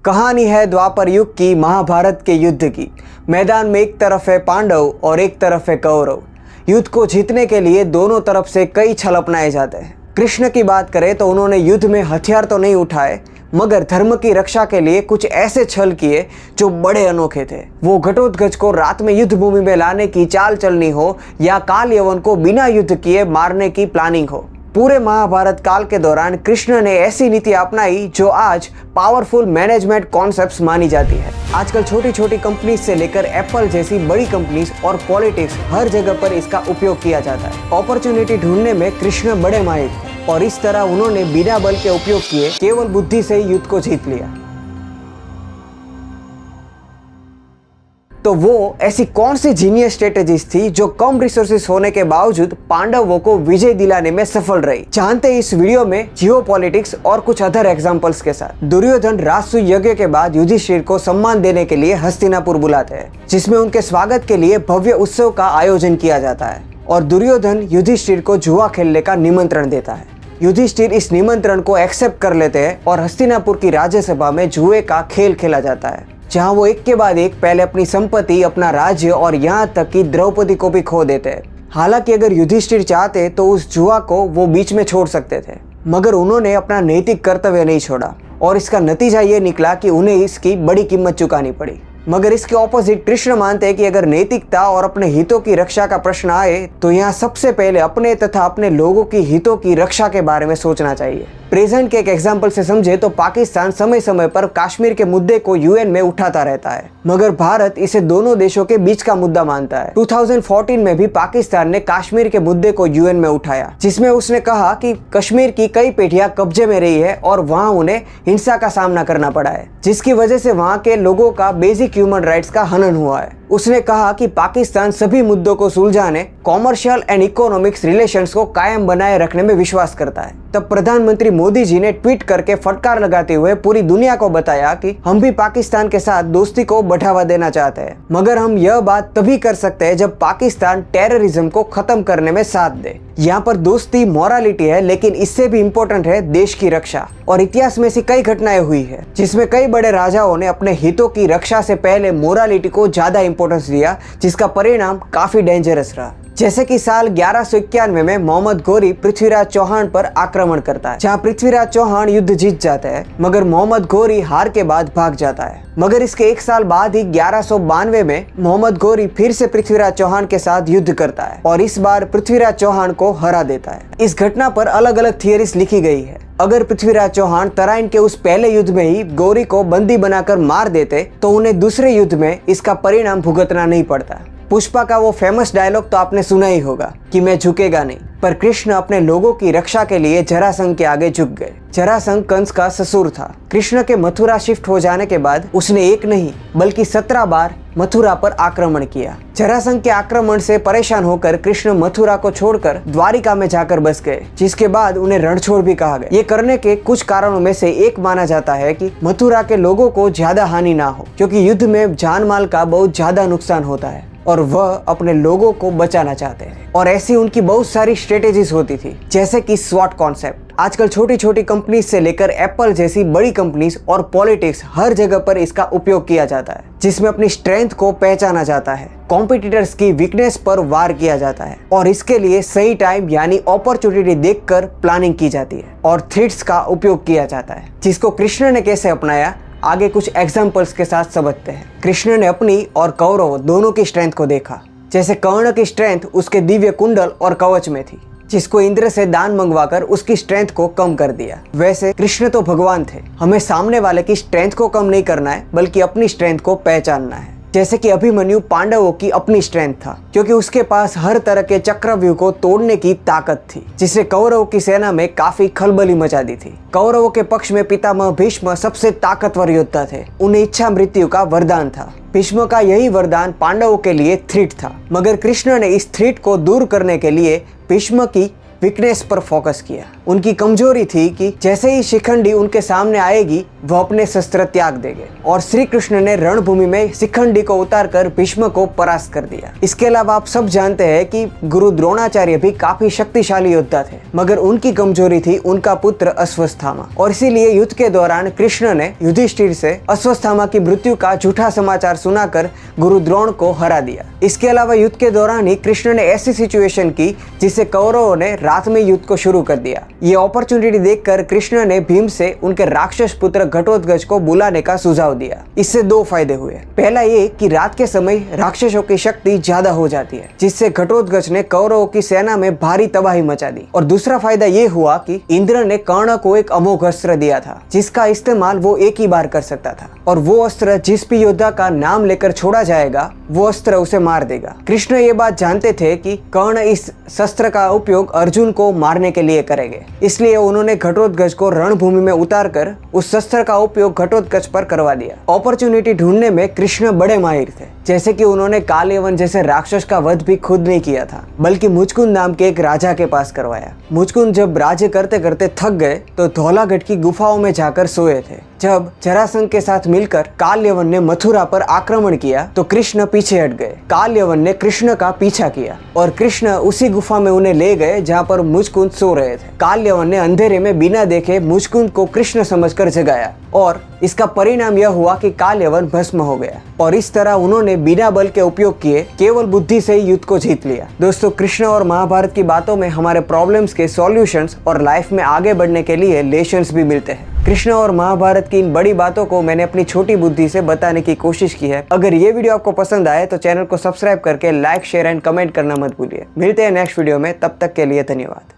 कहानी है द्वापर युग की, महाभारत के युद्ध की। मैदान में एक तरफ है पांडव और एक तरफ है कौरव। युद्ध को जीतने के लिए दोनों तरफ से कई छल अपनाए जाते हैं। कृष्ण की बात करें तो उन्होंने युद्ध में हथियार तो नहीं उठाए, मगर धर्म की रक्षा के लिए कुछ ऐसे छल किए जो बड़े अनोखे थे। वो घटोत्कच को रात में युद्ध भूमि में लाने की चाल चलनी हो या काल यवन को बिना युद्ध किए मारने की प्लानिंग हो, पूरे महाभारत काल के दौरान कृष्ण ने ऐसी नीति अपनाई जो आज पावरफुल मैनेजमेंट कॉन्सेप्ट्स मानी जाती है। आजकल छोटी छोटी कंपनीज से लेकर एप्पल जैसी बड़ी कंपनीज और पॉलिटिक्स हर जगह पर इसका उपयोग किया जाता है। अपॉर्चुनिटी ढूंढने में कृष्ण बड़े माहिर थे और इस तरह उन्होंने बिना बल के उपयोग किए केवल बुद्धि से ही युद्ध को जीत लिया। तो वो ऐसी कौन सी जीनियस स्ट्रेटेजीज थी जो कम रिसोर्सेस होने के बावजूद पांडवों को विजय दिलाने में सफल रही? जानते हैं इस वीडियो में जियोपॉलिटिक्स और कुछ अदर एग्जांपल्स के साथ। दुर्योधन राजसूय यज्ञ के बाद युधिष्ठिर को सम्मान देने के लिए हस्तिनापुर बुलाते हैं, जिसमें उनके स्वागत के लिए भव्य उत्सव का आयोजन किया जाता है और दुर्योधन युधिष्ठिर को जुआ खेलने का निमंत्रण देता है। युधिष्ठिर इस निमंत्रण को एक्सेप्ट कर लेते हैं और हस्तिनापुर की राज्यसभा में जुए का खेल खेला जाता है, जहां वो एक के बाद एक पहले अपनी संपत्ति, अपना राज्य और यहाँ तक कि द्रौपदी को भी खो देते हैं। हालांकि अगर युधिष्ठिर चाहते तो उस जुआ को वो बीच में छोड़ सकते थे, मगर उन्होंने अपना नैतिक कर्तव्य नहीं छोड़ा और इसका नतीजा ये निकला कि उन्हें इसकी बड़ी कीमत चुकानी पड़ी। मगर इसके ऑपोजिट कृष्ण मानते हैं कि अगर नैतिकता और अपने हितों की रक्षा का प्रश्न आए तो यहाँ सबसे पहले अपने तथा अपने लोगों की हितों की रक्षा के बारे में सोचना चाहिए। प्रेजेंट के एक एग्जाम्पल से समझे तो पाकिस्तान समय समय पर कश्मीर के मुद्दे को यूएन में उठाता रहता है, मगर भारत इसे दोनों देशों के बीच का मुद्दा मानता है। 2014 में भी पाकिस्तान ने कश्मीर के मुद्दे को यूएन में उठाया, जिसमें उसने कहा कि कश्मीर की कई पीढ़ियां कब्जे में रही है और वहां उन्हें हिंसा का सामना करना पड़ा है, जिसकी वजह से वहां के लोगों का बेसिक ह्यूमन राइट्स का हनन हुआ है। उसने कहा कि पाकिस्तान सभी मुद्दों को सुलझाने, कॉमर्शियल एंड इकोनॉमिक्स रिलेशंस को कायम बनाए रखने में विश्वास करता है। तब प्रधानमंत्री मोदी जी ने ट्वीट करके फटकार लगाते हुए पूरी दुनिया को बताया कि हम भी पाकिस्तान के साथ दोस्ती को बढ़ावा देना चाहते हैं, मगर हम यह बात तभी कर सकते हैं जब पाकिस्तान टेररिज्म को खत्म करने में साथ दे। यहाँ पर दोस्ती मोरालिटी है, लेकिन इससे भी इम्पोर्टेंट है देश की रक्षा। और इतिहास में ऐसी कई घटनाएं हुई है जिसमें कई बड़े राजाओं ने अपने हितों की रक्षा से पहले मोरालिटी को ज्यादा इंपॉर्टेंस दिया, जिसका परिणाम काफी डेंजरस रहा। जैसे कि साल 1191 में मोहम्मद घोरी पृथ्वीराज चौहान पर आक्रमण करता है, जहां पृथ्वीराज चौहान युद्ध जीत जाते हैं, मगर मोहम्मद घोरी हार के बाद भाग जाता है। मगर इसके एक साल बाद ही 1192 में मोहम्मद घोरी फिर से पृथ्वीराज चौहान के साथ युद्ध करता है और इस बार पृथ्वीराज चौहान को हरा देता है। इस घटना पर अलग अलग थियरीज लिखी गई है। अगर पृथ्वीराज चौहान तराइन के उस पहले युद्ध में ही घोरी को बंदी बनाकर मार देते तो उन्हें दूसरे युद्ध में इसका परिणाम भुगतना नहीं पड़ता। पुष्पा का वो फेमस डायलॉग तो आपने सुना ही होगा कि मैं झुकेगा नहीं, पर कृष्ण अपने लोगों की रक्षा के लिए जरासंध के आगे झुक गए। जरासंध कंस का ससुर था। कृष्ण के मथुरा शिफ्ट हो जाने के बाद उसने एक नहीं बल्कि 17 बार मथुरा पर आक्रमण किया। जरासंध के आक्रमण से परेशान होकर कृष्ण मथुरा को छोड़कर द्वारिका में जाकर बस गए, जिसके बाद उन्हें रणछोड़ भी कहा गया। ये करने के कुछ कारणों में से एक माना जाता है कि मथुरा के लोगों को ज्यादा हानि ना हो, क्योंकि युद्ध में जान माल का बहुत ज्यादा नुकसान होता है और वह अपने लोगों को बचाना चाहते हैं। और ऐसी उनकी बहुत सारी स्ट्रेटेजीज होती थी, जैसे कि स्वॉट कॉन्सेप्ट। आजकल छोटी छोटी कंपनीज से लेकर एप्पल जैसी बड़ी कंपनीज और पॉलिटिक्स हर जगह पर इसका उपयोग किया जाता है, जिसमें अपनी स्ट्रेंथ को पहचाना जाता है, कॉम्पिटिटर्स की वीकनेस पर वार किया जाता है और इसके लिए सही टाइम यानी अपॉर्चुनिटी देखकर प्लानिंग की जाती है और थ्रेट्स का उपयोग किया जाता है, जिसको कृष्ण ने कैसे अपनाया आगे कुछ एग्जाम्पल्स के साथ समझते हैं। कृष्ण ने अपनी और कौरव दोनों की स्ट्रेंथ को देखा। जैसे कर्ण की स्ट्रेंथ उसके दिव्य कुंडल और कवच में थी, जिसको इंद्र से दान मंगवाकर उसकी स्ट्रेंथ को कम कर दिया। वैसे कृष्ण तो भगवान थे, हमें सामने वाले की स्ट्रेंथ को कम नहीं करना है बल्कि अपनी स्ट्रेंथ को पहचानना है। जैसे कि अभिमन्यु पांडवों की अपनी स्ट्रेंथ था, क्योंकि उसके पास हर तरह के चक्रव्यूह को तोड़ने की ताकत थी, जिससे कौरवों की सेना में काफी खलबली मचा दी थी। कौरवों के पक्ष में पितामह भीष्म सबसे ताकतवर योद्धा थे। उन्हें इच्छा मृत्यु का वरदान था। भीष्म का यही वरदान पांडवों के लिए थ्रेट था, मगर कृष्ण ने इस थ्रेट को दूर करने के लिए भीष्म की वीकनेस पर फोकस किया। उनकी कमजोरी थी कि जैसे ही शिखंडी उनके सामने आएगी वो अपने शस्त्र त्याग देंगे और श्री कृष्ण ने रणभूमि में शिखंडी को उतारकर भीष्म को परास्त कर दिया। इसके अलावा आप सब जानते हैं कि गुरु द्रोणाचार्य भी काफी शक्तिशाली योद्धा थे, मगर उनकी कमजोरी थी उनका पुत्र अश्वत्थामा, और इसीलिए युद्ध के दौरान कृष्ण ने युधिष्ठिर से अश्वत्थामा की मृत्यु का झूठा समाचार सुनाकर गुरु द्रोण को हरा दिया। इसके अलावा युद्ध के दौरान ही कृष्ण ने ऐसी सिचुएशन की जिससे कौरवों ने रात में युद्ध को शुरू कर दिया। ये अपॉर्चुनिटी देखकर कृष्ण ने भीम से उनके राक्षस पुत्र घटोत्कच को बुलाने का सुझाव दिया। इससे दो फायदे हुए। पहला ये कि रात के समय राक्षसों की शक्ति ज्यादा हो जाती है, जिससे घटोत्कच ने कौरवों की सेना में भारी तबाही मचा दी। और दूसरा फायदा ये हुआ कि इंद्र ने कर्ण को एक अमोघ अस्त्र दिया था जिसका इस्तेमाल वो एक ही बार कर सकता था, और वो अस्त्र जिस भी योद्धा का नाम लेकर छोड़ा जाएगा वो अस्त्र उसे मार देगा। कृष्ण ये बात जानते थे कि कर्ण इस शस्त्र का उपयोग अर्जुन को मारने के लिए करेंगे, इसलिए उन्होंने घटोत्कच को रणभूमि में उतारकर उस शस्त्र का उपयोग घटोत्कच पर करवा दिया। अपॉर्चुनिटी ढूंढने में कृष्ण बड़े माहिर थे, जैसे कि उन्होंने कालयवन जैसे राक्षस का वध भी खुद नहीं किया था, बल्कि मुचकुंद नाम के एक राजा के पास करवाया। मुचकुंद जब राज्य करते करते थक गए तो धौलागढ़ की गुफाओं में जाकर सोए थे। जब जरासंध के साथ मिलकर कालयवन ने मथुरा पर आक्रमण किया तो कृष्ण पीछे हट गए। कालयवन ने कृष्ण का पीछा किया और कृष्ण उसी गुफा में उन्हें ले गए जहाँ पर मुचकुंद सो रहे थे। कालयवन ने अंधेरे में बिना देखे मुचकुंद को कृष्ण समझकर जगाया और इसका परिणाम यह हुआ कि कालयवन भस्म हो गया, और इस तरह उन्होंने बिना बल के उपयोग किए केवल बुद्धि से ही युद्ध को जीत लिया। दोस्तों, कृष्ण और महाभारत की बातों में हमारे प्रॉब्लम्स के सॉल्यूशंस और लाइफ में आगे बढ़ने के लिए लेसन्स भी मिलते हैं। कृष्ण और महाभारत की इन बड़ी बातों को मैंने अपनी छोटी बुद्धि से बताने की कोशिश की है। अगर ये वीडियो आपको पसंद आए तो चैनल को सब्सक्राइब करके लाइक, शेयर एंड कमेंट करना मत भूलिए। मिलते हैं नेक्स्ट वीडियो में, तब तक के लिए धन्यवाद।